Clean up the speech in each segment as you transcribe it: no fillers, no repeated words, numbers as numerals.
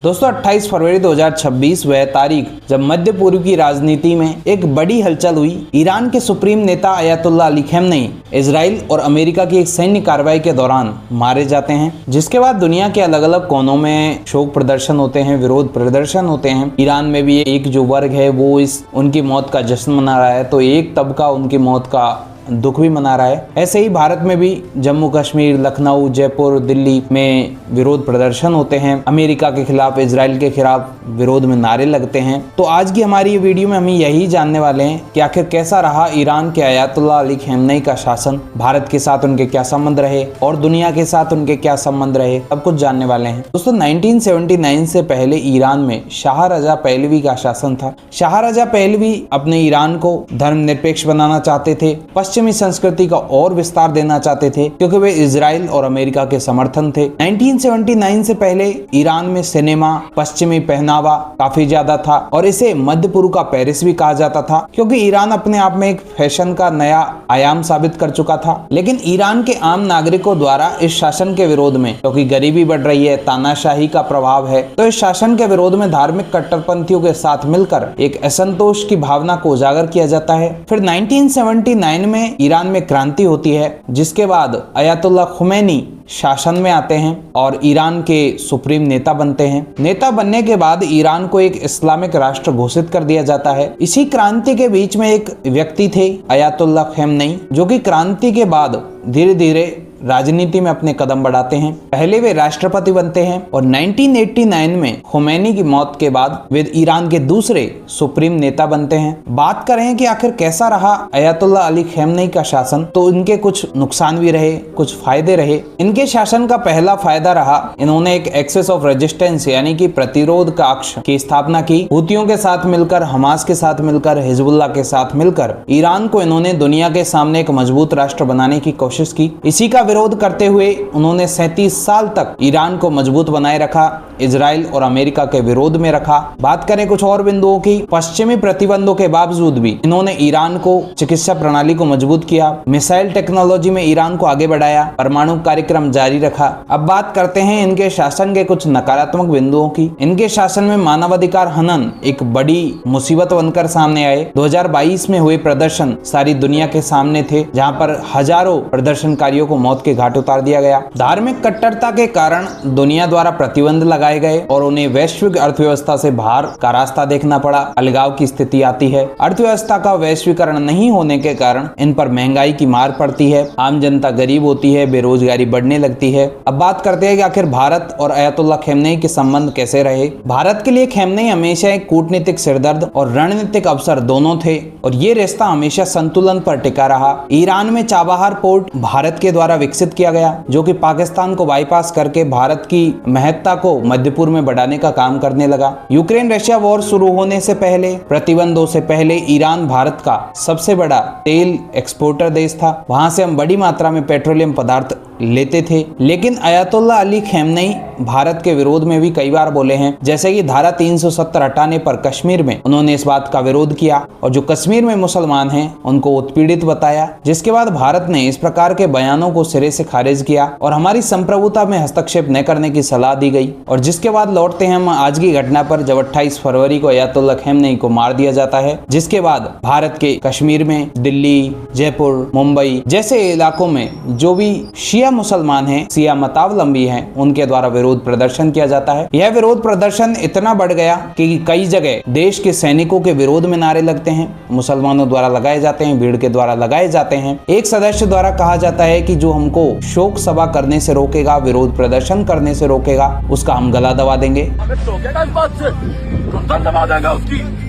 दोस्तों 28 फरवरी 2026 वह तारीख जब मध्य पूर्व की राजनीति में एक बड़ी हलचल हुई। ईरान के सुप्रीम नेता अयतुल्ला अली खamenei इजराइल और अमेरिका की एक सैन्य कार्रवाई के दौरान मारे जाते हैं, जिसके बाद दुनिया के अलग अलग कोनों में शोक प्रदर्शन होते हैं, विरोध प्रदर्शन होते हैं। ईरान में भी एक जो वर्ग है वो उनकी मौत का जश्न मना रहा है, तो एक तबका उनकी मौत का दुख भी मना रहा है। ऐसे ही भारत में भी जम्मू कश्मीर, लखनऊ, जयपुर, दिल्ली में विरोध प्रदर्शन होते हैं। अमेरिका के खिलाफ, इजराइल के खिलाफ विरोध में नारे लगते हैं। तो आज की हमारी ये वीडियो में हम यही जानने वाले हैं कि आखिर कैसा रहा ईरान के अयतुल्ला अली खamenei का शासन, भारत के साथ उनके क्या संबंध रहे और दुनिया के साथ उनके क्या संबंध रहे, सब कुछ जानने वाले हैं। दोस्तों 1979 से पहले ईरान में शाह रजा पहलवी का शासन था। शाह रजा पहलवी अपने ईरान को धर्मनिरपेक्ष बनाना चाहते थे, पश्चिमी संस्कृति का और विस्तार देना चाहते थे, क्योंकि वे इजराइल और अमेरिका के समर्थन थे। 1979 से पहले ईरान में सिनेमा, पश्चिमी पहनावा काफी ज्यादा था और इसे मध्य पूर्व का पेरिस भी कहा जाता था, क्योंकि ईरान अपने आप में एक फैशन का नया आयाम साबित कर चुका था। लेकिन ईरान के आम नागरिकों द्वारा इस शासन के विरोध में, क्योंकि गरीबी बढ़ रही है, तानाशाही का प्रभाव है, तो इस शासन के विरोध में धार्मिक कट्टरपंथियों के साथ मिलकर एक असंतोष की भावना को उजागर किया जाता है। फिर 1979 में ईरान में क्रांति होती है, जिसके बाद अयतुल्ला खamenei शासन में आते हैं और ईरान के सुप्रीम नेता बनते हैं। नेता बनने के बाद ईरान को एक इस्लामिक राष्ट्र घोषित कर दिया जाता है। इसी क्रांति के बीच में एक व्यक्ति थे अयतुल्ला खamenei, जो कि क्रांति के बाद धीरे धीरे राजनीति में अपने कदम बढ़ाते हैं। पहले वे राष्ट्रपति बनते हैं और 1989 में खamenei की मौत के बाद वे ईरान के दूसरे सुप्रीम नेता बनते हैं। बात करें कि आखिर कैसा रहा अयतुल्ला अली खamenei का शासन, तो इनके कुछ नुकसान भी रहे, कुछ फायदे रहे। इनके शासन का पहला फायदा रहा, इन्होंने एक एक्सेस ऑफ रेजिस्टेंस यानी कि प्रतिरोध कक्ष की स्थापना की। हुतियों के साथ मिलकर, हमास के साथ मिलकर, हिजबुल्लाह के साथ मिलकर ईरान को इन्होंने दुनिया के सामने एक मजबूत राष्ट्र बनाने की कोशिश की। इसी का विरोध करते हुए उन्होंने 37 साल तक ईरान को मजबूत बनाए रखा, इजराइल और अमेरिका के विरोध में रखा। बात करें कुछ और बिंदुओं की, पश्चिमी प्रतिबंधों के बावजूद भी इन्होंने ईरान को चिकित्सा प्रणाली को मजबूत किया, मिसाइल टेक्नोलॉजी में ईरान को आगे बढ़ाया, परमाणु कार्यक्रम जारी रखा। अब बात करते हैं इनके शासन के कुछ नकारात्मक बिंदुओं की। इनके शासन में मानवाधिकार हनन एक बड़ी मुसीबत बनकर सामने आए। 2022 में हुए प्रदर्शन सारी दुनिया के सामने थे, जहां पर हजारों प्रदर्शनकारियों को मौत के घाट उतार दिया गया। धार्मिक कट्टरता के कारण दुनिया द्वारा प्रतिबंध लगाए गए और उन्हें वैश्विक अर्थव्यवस्था से बाहर का रास्ता देखना पड़ा। अलगाव की स्थिति आती है। अर्थव्यवस्था का वैश्वीकरण नहीं होने के कारण इन पर महंगाई की मार पड़ती है, आम जनता गरीब होती है, बेरोजगारी बढ़ने लगती है। अब बात करते हैं कि आखिर भारत और अयतुल्ला खamenei के संबंध कैसे रहे। भारत के लिए खamenei हमेशा एक कूटनीतिक सिरदर्द और रणनीतिक अवसर दोनों थे और ये रिश्ता हमेशा संतुलन पर टिका रहा। ईरान में चाबहार पोर्ट भारत के द्वारा विकसित किया गया, जो कि पाकिस्तान को बाईपास करके भारत की महत्ता को मध्य पूर्व में बढ़ाने का काम करने लगा। यूक्रेन रशिया वॉर शुरू होने से पहले, प्रतिबंधों से पहले, ईरान भारत का सबसे बड़ा तेल एक्सपोर्टर देश था। वहां से हम बड़ी मात्रा में पेट्रोलियम पदार्थ लेते थे। लेकिन अयतुल्ला अली खamenei भारत के विरोध में भी कई बार बोले हैं, जैसे कि धारा 370 हटाने पर कश्मीर में उन्होंने इस बात का विरोध किया और जो कश्मीर में मुसलमान हैं उनको उत्पीड़ित बताया, जिसके बाद भारत ने इस प्रकार के बयानों को सिरे से खारिज किया और हमारी संप्रभुता में हस्तक्षेप न करने की सलाह दी गई। और जिसके बाद लौटते हैं हम आज की घटना पर, जब 28 फरवरी को अयतुल्ला खamenei को मार दिया जाता है, जिसके बाद भारत के कश्मीर में, दिल्ली, जयपुर, मुंबई जैसे इलाकों में जो भी शिया मुसलमान हैं, शिया मतावलंबी हैं, उनके द्वारा विरोध प्रदर्शन किया जाता है। यह विरोध प्रदर्शन इतना बढ़ गया कि कई जगह देश के सैनिकों के विरोध में नारे लगते हैं, मुसलमानों द्वारा लगाए जाते हैं, भीड़ के द्वारा लगाए जाते हैं। एक सदस्य द्वारा कहा जाता है कि जो हमको शोक सभा करने से रोकेगा, विरोध प्रदर्शन करने से रोकेगा, उसका हम गला दबा देंगे।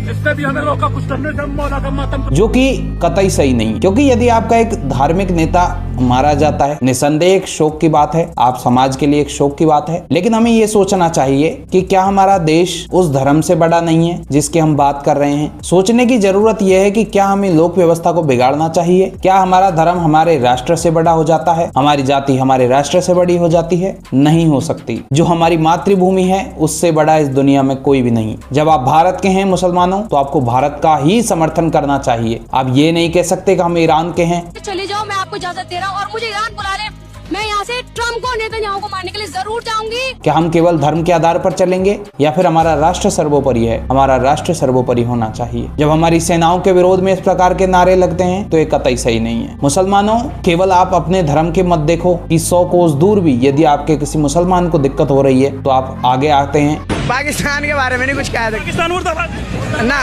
जिसने भी हमें रोका कुछ करने का, जो कि कतई सही नहीं, क्योंकि यदि आपका एक धार्मिक नेता मारा जाता है, निसंदेह एक शोक की बात है, आप समाज के लिए एक शोक की बात है। लेकिन हमें ये सोचना चाहिए कि क्या हमारा देश उस धर्म से बड़ा नहीं है जिसकी हम बात कर रहे हैं। सोचने की जरूरत यह है कि क्या हमें लोक व्यवस्था को बिगाड़ना चाहिए, क्या हमारा धर्म हमारे राष्ट्र से बड़ा हो जाता है, हमारी जाति हमारे राष्ट्र से बड़ी हो जाती है? नहीं हो सकती। जो हमारी मातृभूमि है उससे बड़ा इस दुनिया में कोई भी नहीं। जब आप भारत के हैं मुसलमानों, तो आपको भारत का ही समर्थन करना चाहिए। आप ये नहीं कह सकते कि हम ईरान के हैं। चले जाओ, मैं आपको इजाजत दे रहा हूँ और मुझे ईरान बुला ले। मैं यहाँ से ट्रम्प को, नेतन्याहू को मारने के लिए जरूर जाऊंगी। क्या हम केवल धर्म के आधार पर चलेंगे या फिर हमारा राष्ट्र सर्वोपरि है? हमारा राष्ट्र सर्वोपरि होना चाहिए। जब हमारी सेनाओं के विरोध में इस प्रकार के नारे लगते हैं तो ये कतई सही नहीं है। मुसलमानों, केवल आप अपने धर्म के मत देखो कि 100 कोस दूर भी यदि आपके किसी मुसलमान को दिक्कत हो रही है तो आप आगे आते हैं। पाकिस्तान के बारे में नहीं कुछ कहा ना,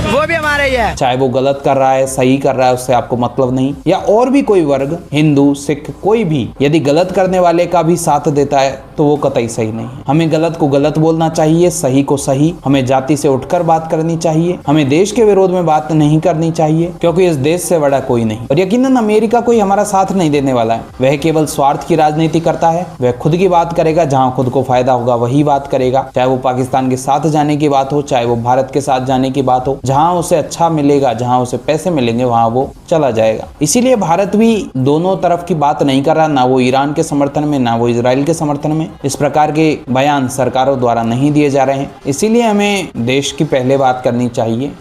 वो भी हमारा ही है। चाहे वो गलत कर रहा है, सही कर रहा है, उससे आपको मतलब नहीं। या और भी कोई वर्ग, हिंदू, सिख, कोई भी यदि गलत करने वाले का भी साथ देता है तो वो कतई सही नहीं है। हमें गलत को गलत बोलना चाहिए, सही को सही। हमें जाति से उठकर बात करनी चाहिए। हमें देश के विरोध में बात नहीं करनी चाहिए, क्योंकि इस देश से बड़ा कोई नहीं। और यकीनन अमेरिका कोई हमारा साथ नहीं देने वाला है। वह केवल स्वार्थ की राजनीति करता है। वह खुद की बात करेगा, जहाँ खुद को फायदा होगा वही बात करेगा। चाहे वो पाकिस्तान के साथ जाने की बात हो, चाहे वो भारत के साथ जाने की बात हो। जहाँ उसे अच्छा मिलेगा, जहाँ उसे पैसे मिलेंगे, वहाँ वो चला जाएगा। इसीलिए भारत भी दोनों तरफ की बात नहीं कर रहा, ना वो ईरान के समर्थन में, ना वो इजराइल के समर्थन में। इस प्रकार के बयान सरकारों द्वारा नहीं दिए जा रहे हैं। इसीलिए हमें देश की पहले बात करनी चाहिए।